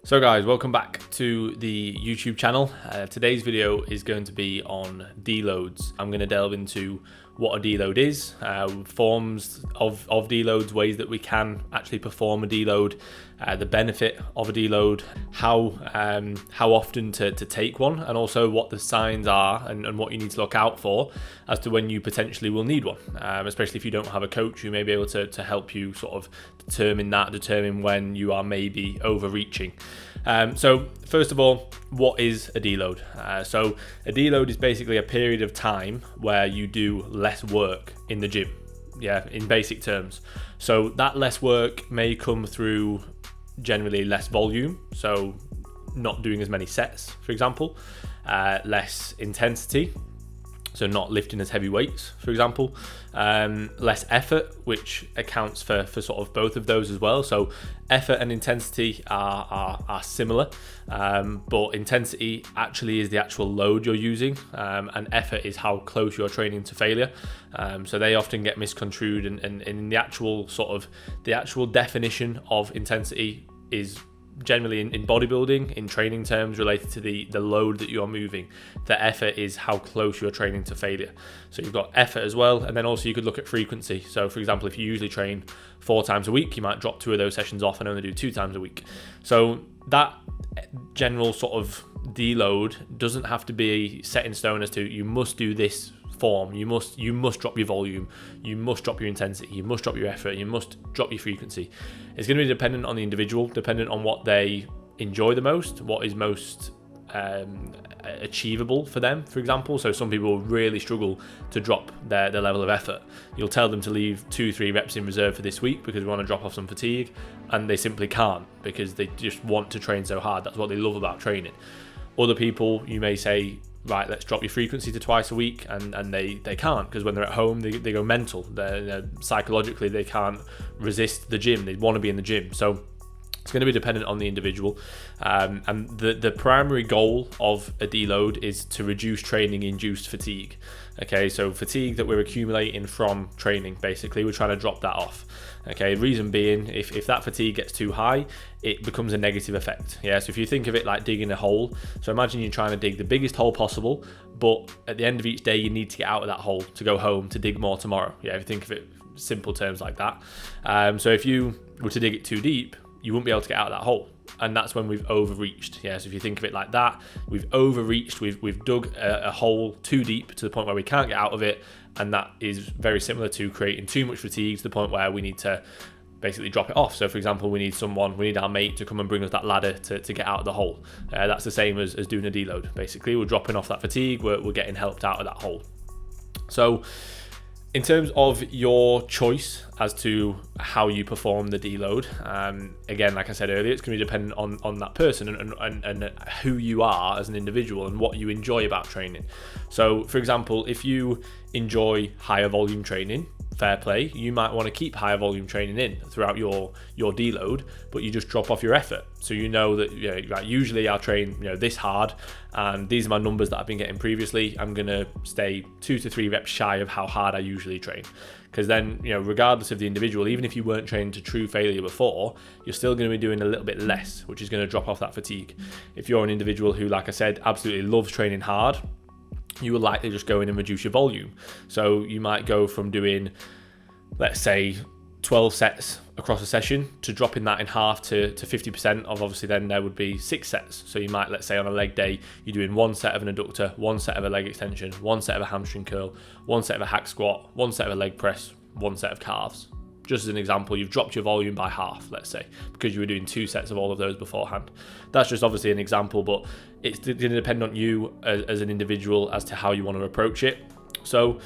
So guys, welcome back to the YouTube channel. Today's video is going to be on deloads. I'm going to delve into what a deload is, forms of deloads, ways that we can actually perform a deload, the benefit of a deload, how often to take one, and also what the signs are and what you need to look out for as to when you potentially will need one, especially if you don't have a coach who may be able to help you sort of determine when you are maybe overreaching. So first of all, what is a deload? So a deload is basically a period of time where you do less work in the gym, in basic terms. So that less work may come through generally less volume, so not doing as many sets, for example, less intensity, so not lifting as heavy weights, for example, less effort, which accounts for sort of both of those as well. So effort and intensity are similar, but intensity actually is the actual load you're using, and effort is how close you're training to failure. So they often get misconstrued, and in the actual definition of intensity is generally in bodybuilding, in training terms, related to the load that you're moving. The effort is how close you're training to failure. So you've got effort as well, and then also you could look at frequency. So for example, if you usually train 4 times a week, you might drop 2 of those sessions off and only do 2 times a week. So that general sort of deload doesn't have to be set in stone as to you must do this form, you must drop your volume, you must drop your intensity, you must drop your effort, you must drop your frequency. It's going to be dependent on the individual, dependent on what they enjoy the most, what is most achievable for them, for example. So some people really struggle to drop their level of effort. You'll tell them to leave 2-3 reps in reserve for this week because we want to drop off some fatigue, and they simply can't because they just want to train so hard. That's what they love about training. Other people, you may say, right, let's drop your frequency to twice a week, and they can't, because when they're at home they go mental. They're psychologically, they can't resist the gym, they want to be in the gym. So it's going to be dependent on the individual, and the primary goal of a deload is to reduce training induced fatigue. Okay, so fatigue that we're accumulating from training, basically we're trying to drop that off. Okay, reason being, if that fatigue gets too high, it becomes a negative effect. So if you think of it like digging a hole, so imagine you're trying to dig the biggest hole possible, but at the end of each day you need to get out of that hole to go home to dig more tomorrow. If you think of it simple terms like that. So if you were to dig it too deep, you wouldn't be able to get out of that hole, and that's when we've overreached. So if you think of it like that, we've overreached, we've dug a hole too deep to the point where we can't get out of it, and that is very similar to creating too much fatigue to the point where we need to basically drop it off. So for example, we need our mate to come and bring us that ladder to get out of the hole. That's the same as doing a deload. Basically, we're dropping off that fatigue, we're getting helped out of that hole. So in terms of your choice as to how you perform the deload, again, like I said earlier, it's going to be dependent on that person and who you are as an individual and what you enjoy about training. So for example, if you enjoy higher volume training, fair play, you might want to keep higher volume training in throughout your deload, but you just drop off your effort. So you know that usually I'll train this hard, and these are my numbers that I've been getting previously. I'm going to stay 2 to 3 reps shy of how hard I usually train, because then regardless of the individual, even if you weren't trained to true failure before, you're still going to be doing a little bit less, which is going to drop off that fatigue. If you're an individual who, like I said, absolutely loves training hard, you will likely just go in and reduce your volume. So you might go from doing, let's say, 12 sets across a session to dropping that in half to 50% of, obviously then there would be 6 sets. So you might, let's say on a leg day, you're doing 1 set of an adductor, 1 set of a leg extension, 1 set of a hamstring curl, 1 set of a hack squat, 1 set of a leg press, 1 set of calves. Just as an example, you've dropped your volume by half, let's say, because you were doing 2 sets of all of those beforehand. That's just obviously an example, but it's going to depend on you as an individual as to how you want to approach it. So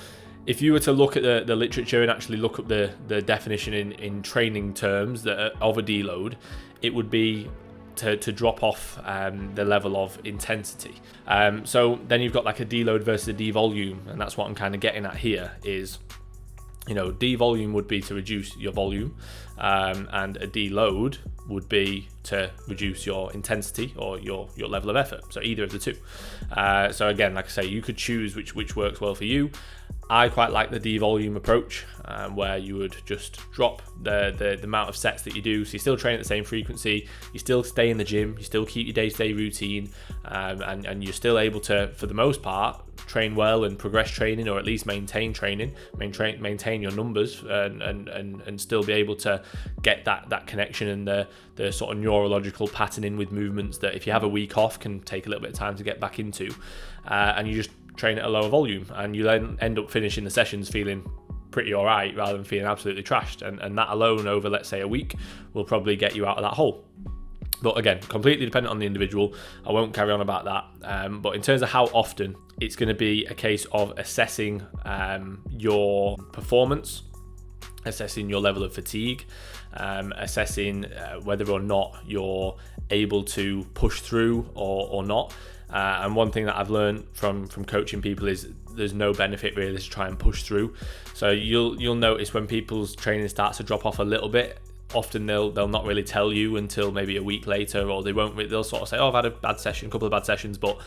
if you were to look at the literature and actually look up the definition in training terms of a deload, it would be to drop off the level of intensity. So then you've got like a deload versus a devolume, and that's what I'm kind of getting at here is, devolume would be to reduce your volume, and a deload would be to reduce your intensity or your level of effort. So either of the two. So again, like I say, you could choose which works well for you. I quite like the D-volume approach, where you would just drop the amount of sets that you do. So you still train at the same frequency, you still stay in the gym, you still keep your day-to-day routine, and you're still able to, for the most part, train well and progress training, or at least maintain training, maintain your numbers, and still be able to get that connection and the sort of neurological patterning with movements that if you have a week off can take a little bit of time to get back into, and you just train at a lower volume, and you then end up finishing the sessions feeling pretty all right rather than feeling absolutely trashed, and that alone over, let's say, a week will probably get you out of that hole. But again, completely dependent on the individual. I won't carry on about that. But in terms of how often, it's going to be a case of assessing your performance, assessing your level of fatigue, assessing whether or not you're able to push through or not. And one thing that I've learned from coaching people is there's no benefit really to try and push through. So you'll notice when people's training starts to drop off a little bit, often they'll not really tell you until maybe a week later, or they'll sort of say, oh, I've had a bad session, a couple of bad sessions, but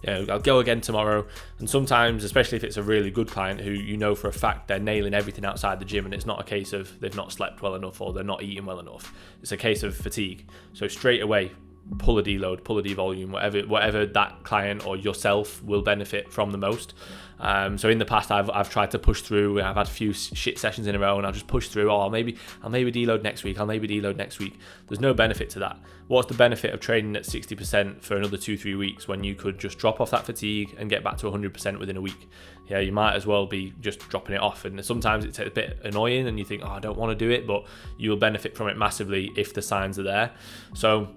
I'll go again tomorrow. And sometimes, especially if it's a really good client who you know for a fact they're nailing everything outside the gym, and it's not a case of they've not slept well enough or they're not eating well enough, it's a case of fatigue. So straight away, pull a deload, pull a devolume, whatever that client or yourself will benefit from the most. So in the past, I've tried to push through. I've had a few shit sessions in a row, and I'll just push through. Oh, I'll maybe deload next week. I'll maybe deload next week. There's no benefit to that. What's the benefit of training at 60% for another 2-3 weeks when you could just drop off that fatigue and get back to 100% within a week? Yeah, you might as well be just dropping it off. And sometimes it's a bit annoying, and you think, oh, I don't want to do it, but you will benefit from it massively if the signs are there. So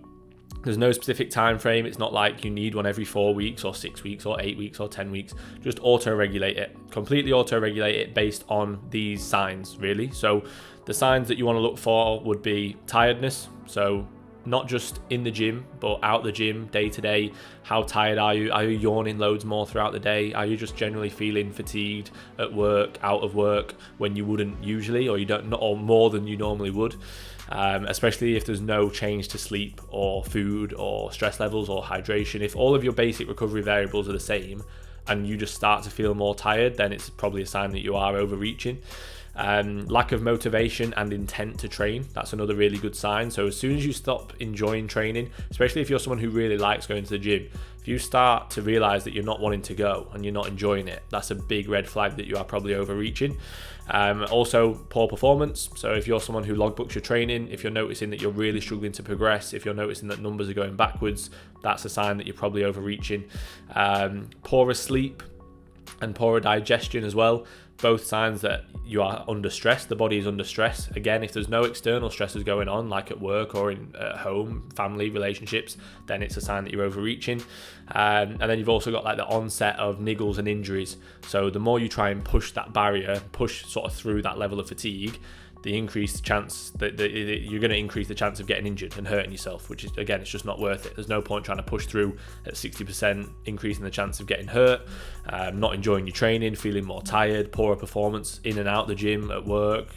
there's no specific time frame. It's not like you need one every 4 weeks or 6 weeks or 8 weeks or 10 weeks. Just auto-regulate it. Completely auto-regulate it based on these signs, really. So the signs that you want to look for would be tiredness. So not just in the gym, but out the gym, day to day. How tired are you? Are you yawning loads more throughout the day? Are you just generally feeling fatigued at work, out of work, when you wouldn't usually, or you don't, or more than you normally would? Especially if there's no change to sleep or food or stress levels or hydration. If all of your basic recovery variables are the same and you just start to feel more tired, then it's probably a sign that you are overreaching. Lack of motivation and intent to train, that's another really good sign. So as soon as you stop enjoying training, especially if you're someone who really likes going to the gym, if you start to realize that you're not wanting to go and you're not enjoying it, that's a big red flag that you are probably overreaching. Also, poor performance. So if you're someone who logbooks your training, if you're noticing that you're really struggling to progress, if you're noticing that numbers are going backwards, that's a sign that you're probably overreaching. Poorer sleep and poorer digestion as well. Both signs that you are under stress. The body is under stress. Again, if there's no external stresses going on, like at work or at home, family, relationships, then it's a sign that you're overreaching. And then you've also got like the onset of niggles and injuries. So the more you try and push that barrier, push sort of through that level of fatigue, the increased chance that you're going to increase the chance of getting injured and hurting yourself, which is, again, it's just not worth it. There's no point trying to push through at 60%, increasing the chance of getting hurt, not enjoying your training, feeling more tired, poorer performance in and out the gym, at work,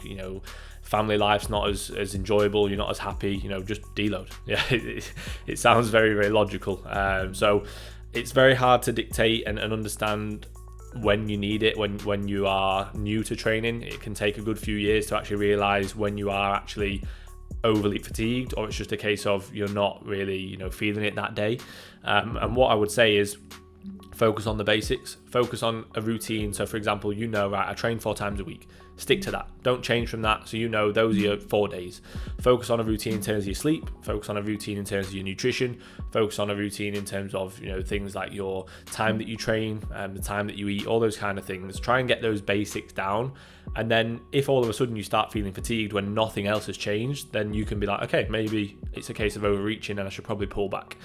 family life's not as enjoyable, you're not as happy, just deload. Yeah, it sounds very, very logical. So it's very hard to dictate and understand when you need it. When you are new to training, it can take a good few years to actually realize when you are actually overly fatigued, or it's just a case of you're not really feeling it that day. And what I would say is focus on the basics, focus on a routine. So for example, right, I train 4 times a week, stick to that, don't change from that. So those are your 4 days. Focus on a routine in terms of your sleep, focus on a routine in terms of your nutrition, focus on a routine in terms of things like your time that you train, the time that you eat, all those kind of things. Try and get those basics down, and then if all of a sudden you start feeling fatigued when nothing else has changed, then you can be like, okay, maybe it's a case of overreaching and I should probably pull back.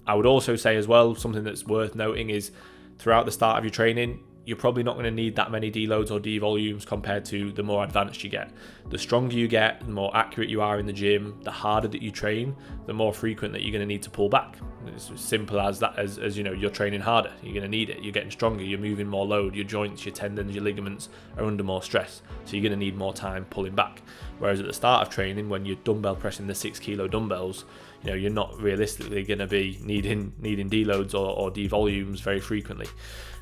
I would also say as well, something that's worth noting is throughout the start of your training, you're probably not going to need that many deloads or D-volumes compared to the more advanced you get. The stronger you get, the more accurate you are in the gym, the harder that you train, the more frequent that you're going to need to pull back. It's as simple as that, as you know, you're training harder, you're going to need it, you're getting stronger, you're moving more load, your joints, your tendons, your ligaments are under more stress, so you're going to need more time pulling back. Whereas at the start of training, when you're dumbbell pressing the 6 kilo dumbbells, you know, you're not realistically going to be needing deloads or D-volumes very frequently.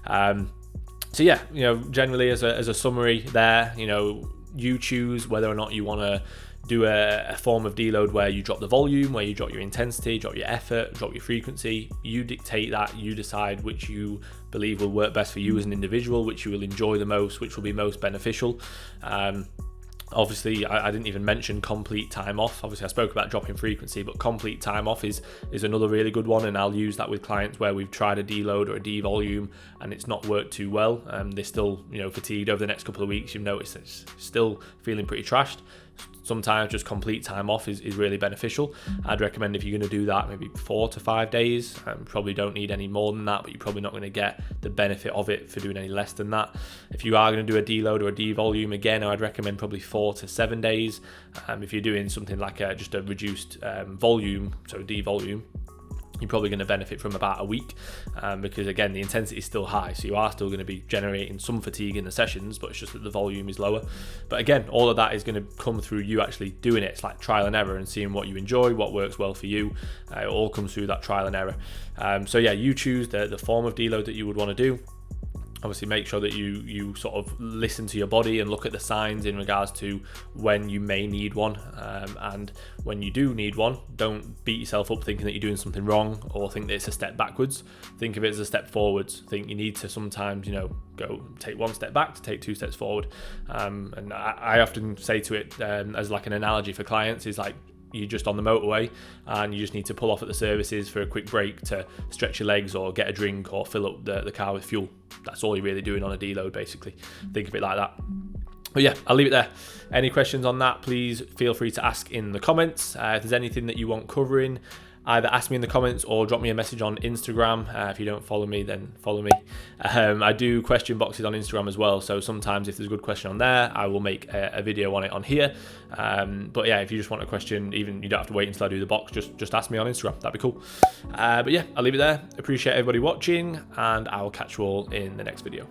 So yeah, you know, generally as a summary there, you know, you choose whether or not you want to do a form of deload where you drop the volume, where you drop your intensity, drop your effort, drop your frequency. You dictate that, you decide which you believe will work best for you as an individual, which you will enjoy the most, which will be most beneficial. Obviously, I didn't even mention complete time off. Obviously, I spoke about dropping frequency, but complete time off is another really good one, and I'll use that with clients where we've tried a deload or a D-volume and it's not worked too well. They're still, you know, fatigued over the next couple of weeks. You've noticed it's still feeling pretty trashed. Sometimes just complete time off is really beneficial. I'd recommend if you're going to do that, maybe 4 to 5 days. Probably don't need any more than that, but you're probably not going to get the benefit of it for doing any less than that. If you are going to do a deload or a D-volume, again, I'd recommend probably 4 to 7 days. If you're doing something like just a reduced volume, so D-volume, you're probably going to benefit from about a week, because again, the intensity is still high, so you are still going to be generating some fatigue in the sessions, but it's just that the volume is lower. But again, all of that is going to come through you actually doing it. It's like trial and error and seeing what you enjoy, what works well for you. It all comes through that trial and error. So yeah, you choose the form of deload that you would want to do. Obviously, make sure that you sort of listen to your body and look at the signs in regards to when you may need one. And when you do need one, don't beat yourself up thinking that you're doing something wrong or think that it's a step backwards. Think of it as a step forwards. Think you need to sometimes, you know, go take 1 step back to take 2 steps forward. And I often say to it as like an analogy for clients is like, you're just on the motorway and you just need to pull off at the services for a quick break to stretch your legs or get a drink or fill up the car with fuel. That's all you're really doing on a deload, basically. Think of it like that. But yeah, I'll leave it there. Any questions on that, please feel free to ask in the comments. If there's anything that you want covering, either ask me in the comments or drop me a message on Instagram. If you don't follow me, then follow me. I do question boxes on Instagram as well, so sometimes if there's a good question on there, I will make a video on it on here. But yeah, if you just want a question, even you don't have to wait until I do the box, just ask me on Instagram. That'd be cool. But yeah, I'll leave it there. Appreciate everybody watching, and I will catch you all in the next video.